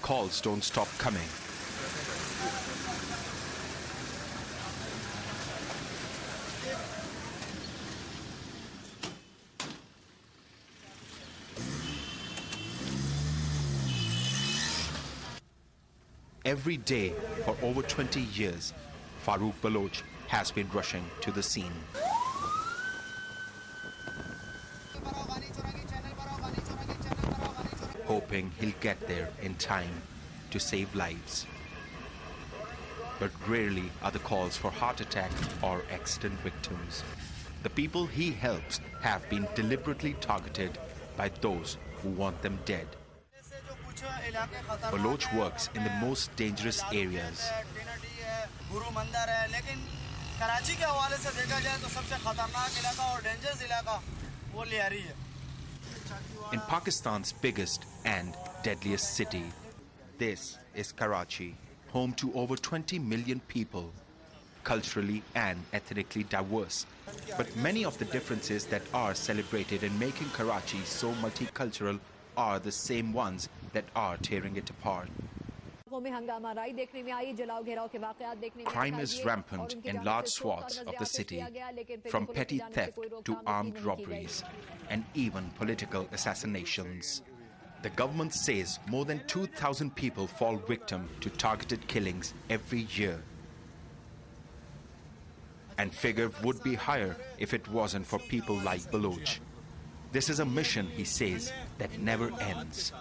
calls don't stop coming. Every day for over 20 years, Farooq Baloch has been rushing to the scene. Hoping he'll get there in time to save lives. But rarely are the calls for heart attack or accident victims. The people he helps have been deliberately targeted by those who want them dead. Baloch works in the most dangerous areas. In Pakistan's biggest and deadliest city, this is Karachi, home to over 20 million people, culturally and ethnically diverse. But many of the differences that are celebrated in making Karachi so multicultural are the same ones that are tearing it apart. Crime is rampant in large swaths of the city, from petty theft to armed robberies and even political assassinations. The government says more than 2,000 people fall victim to targeted killings every year. And figure would be higher if it wasn't for people like Baloch. This is a mission, he says, that never ends.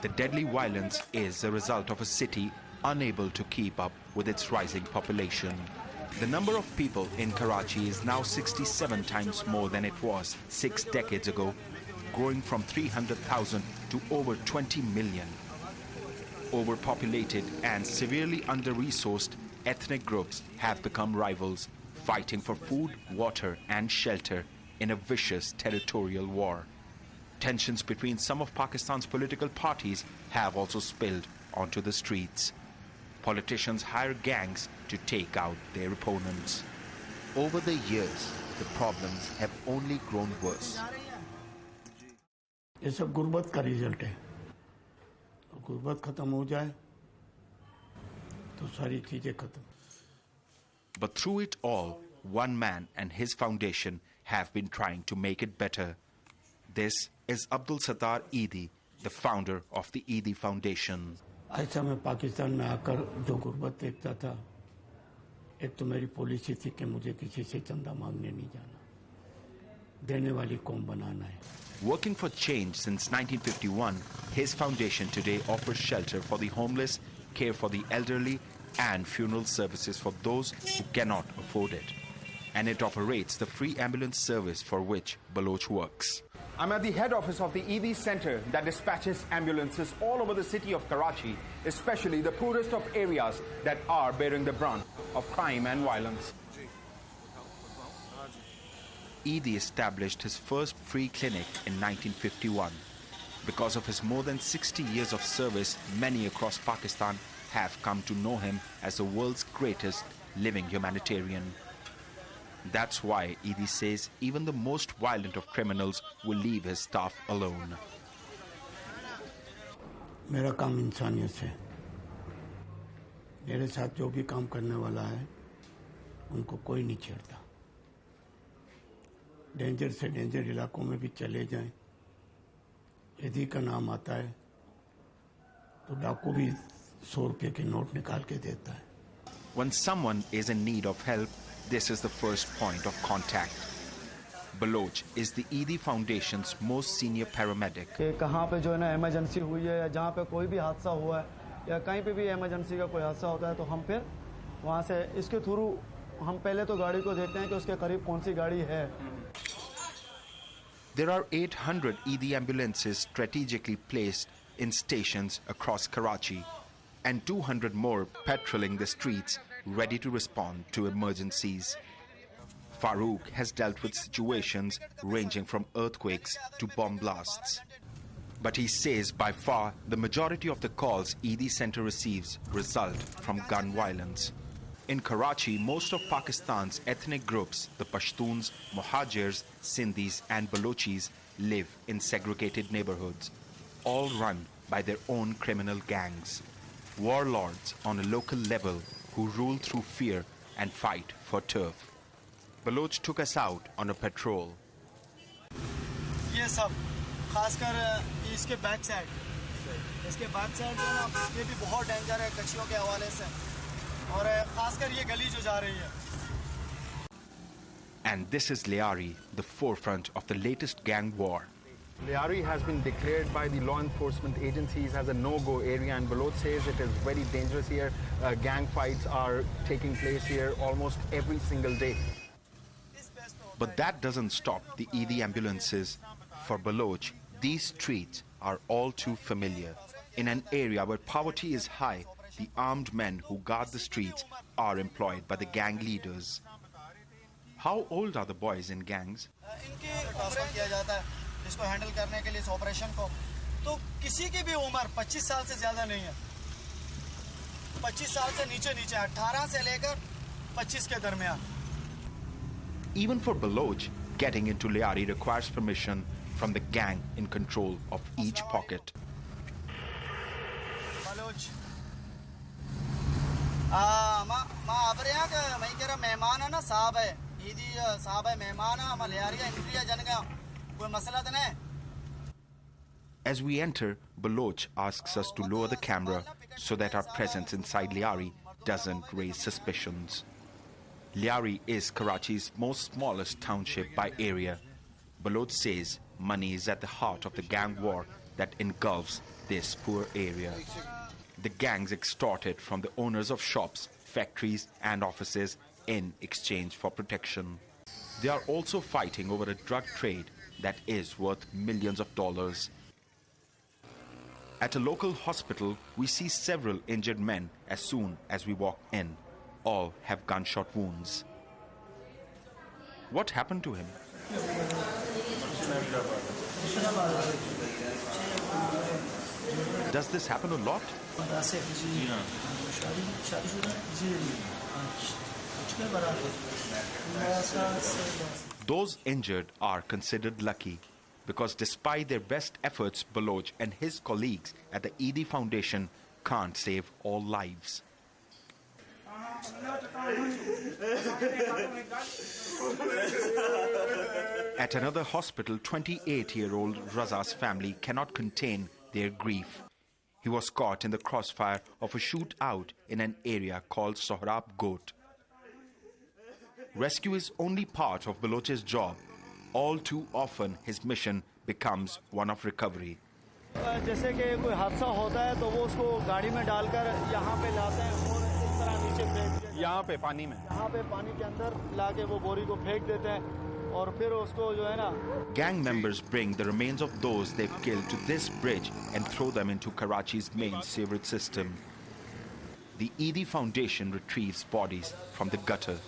The deadly violence is a result of a city unable to keep up with its rising population. The number of people in Karachi is now 67 times more than it was 6 decades ago, growing from 300,000 to over 20 million. Overpopulated and severely under-resourced ethnic groups have become rivals, fighting for food, water and shelter in a vicious territorial war. Tensions between some of Pakistan's political parties have also spilled onto the streets. Politicians hire gangs to take out their opponents. Over the years, the problems have only grown worse. ये सब गुर्बत का result है। गुर्बत खत्म हो जाए तो सारी चीजें खत्म। But through it all, one man and his foundation have been trying to make it better. This is Abdul Sattar Eidi, the founder of the Eidi Foundation. ऐसा मैं पाकिस्तान में आकर जो गुर्बत देखता था, एक तो मेरी पॉलिसी थी कि मुझे किसी से चंदा मांगने नहीं जाना, देने वाली कौम बनाना है. Working for change since 1951, his foundation today offers shelter for the homeless, care for the elderly, and funeral services for those who cannot afford it. And it operates the free ambulance service for which Baloch works. I'm at the head office of the Eidi Center that dispatches ambulances all over the city of Karachi, especially the poorest of areas that are bearing the brunt of crime and violence. Eidi established his first free clinic in 1951. Because of his more than 60 years of service, many across Pakistan have come to know him as the world's greatest living humanitarian. That's why Eidi says even the most violent of criminals will leave his staff alone. मेरा काम इंसानियत से, मेरे साथ जो भी काम करने वाला है, उनको कोई नहीं छेड़ता. डेंजर से डेंजर इलाकों में भी चले जाएं, यदि का नाम आता है, तो डाकू भी 100 रुपये के नोट निकाल के देता है. When someone is in need of help, this is the first point of contact. Baloch is the Eidi Foundation's most senior paramedic. कहाँ पे जो है ना इमरजेंसी हुई है या जहाँ पे कोई भी हादसा हुआ है या कहीं पे भी इमरजेंसी का कोई हादसा होता है तो हम फिर वहाँ से इसके थ्रू हम पहले तो गाड़ी को देखते हैं कि उसके करीब कौन सी गाड़ी है. There are 800 Eidi ambulances strategically placed in stations across Karachi and 200 more patrolling the streets, ready to respond to emergencies. Farooq has dealt with situations ranging from earthquakes to bomb blasts. But he says by far the majority of the calls ED Center receives result from gun violence. In Karachi, most of Pakistan's ethnic groups, the Pashtuns, Muhajirs, Sindhis and Balochis, live in segregated neighborhoods, all run by their own criminal gangs. Warlords on a local level who rule through fear and fight for turf. Baloch took us out on a patrol. ये सब खासकर इसके back side जो है ना ये भी बहुत डेंजर है कच्चियों के हवाले से और खासकर ये गली जो जा रही है. And this is Liari, the forefront of the latest gang war. Liari has been declared by the law enforcement agencies as a no-go area, and Baloch says it is very dangerous here. Gang fights are taking place here almost every single day. But that doesn't stop the ED ambulances. For Baloch, these streets are all too familiar. In an area where poverty is high, the armed men who guard the streets are employed by the gang leaders. How old are the boys in gangs? इसको handle करने के लिए इस operation को तो किसी की भी उम्र 25 साल से ज्यादा नहीं है. 25 साल से नीचे 18 से लेकर 25 के दरमियान. Even for Baloch, getting into Liari requires permission from the gang in control of each pocket. Baloch. मां अबरिया का मैं कह रहा मेहमान है ना साहब है ईदी साहब है मेहमान है हम लियारी एंट्री है जनगा. As we enter, Baloch asks us to lower the camera so that our presence inside Liari doesn't raise suspicions. Liari is Karachi's most smallest township by area. Baloch says money is at the heart of the gang war that engulfs this poor area. The gangs extort it from the owners of shops, factories and offices in exchange for protection. They are also fighting over a drug trade that is worth millions of dollars. At a local hospital, we see several injured men as soon as we walk in. All have gunshot wounds. What happened to him? Does this happen a lot? Those injured are considered lucky because despite their best efforts, Baloch and his colleagues at the ED Foundation can't save all lives. At another hospital, 28-year-old Raza's family cannot contain their grief. He was caught in the crossfire of a shootout in an area called Sohrab Goat. Rescue is only part of Baloch's job. All too often, his mission becomes one of recovery. जैसे कि कोई हादसा होता है तो वो उसको गाड़ी में डालकर यहाँ पे लाते हैं और इस तरह नीचे फेंक देते हैं. यहाँ पे पानी में. यहाँ पे पानी के अंदर लाके वो बोरी को फेंक देते हैं और फिर उसको जो है ना. Gang members bring the remains of those they've killed to this bridge and throw them into Karachi's main sewerage system. The ED Foundation retrieves bodies from the gutter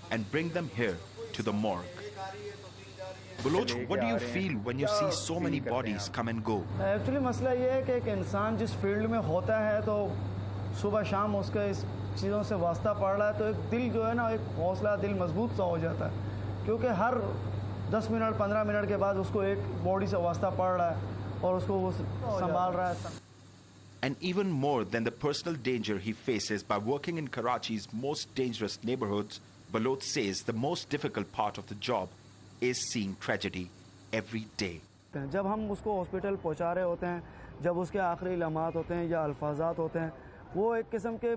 and bring them here to the morgue. Baloch, what do you feel when you see so many bodies come and go? Actually, मसला ये है कि एक इंसान जिस field में होता है तो सुबह शाम उसका इस चीज़ों से वास्ता पड़ रहा है तो एक दिल जो है ना एक हौसला दिल मजबूत सा हो जाता है क्योंकि हर 10 मिनट 15 मिनट के बाद उसको एक बॉडी से वास्ता पड़ रहा है और उसको वो संभाल रहा है. And even more than the personal danger he faces by working in Karachi's most dangerous neighborhoods, Baloch says the most difficult part of the job is seeing tragedy every day. जब हम उसको हॉस्पिटल पहुंचा रहे होते हैं, जब उसके आखिरी लम्हात होते हैं या अल्फाजात होते हैं, वो एक किस्म के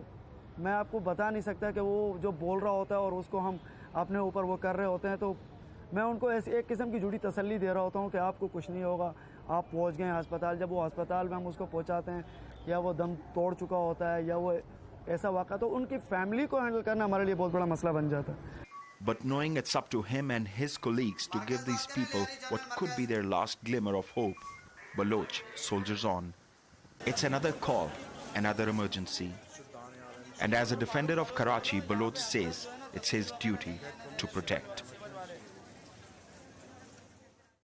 मैं आपको बता नहीं सकता कि वो जो बोल रहा होता है और उसको हम अपने ऊपर वो कर रहे होते हैं तो मैं उनको ऐसी एक किस्म की झूठी तसल्ली दे रहा होता हूँ कि आपको कुछ नहीं होगा, आप पहुँच गए अस्पताल. जब वो अस्पताल में हम उसको पहुँचाते हैं या वो दम तोड़ चुका होता है या वो ऐसा वाक़ा तो उनकी फैमिली को हैंडल करना हमारे लिए बहुत बड़ा मसला बन जाता है. But knowing it's up to him and his colleagues to give these people what could be their last glimmer of hope, Baloch soldiers on. It's another call, another emergency. And as a defender of Karachi, Baloch says it's his duty to protect.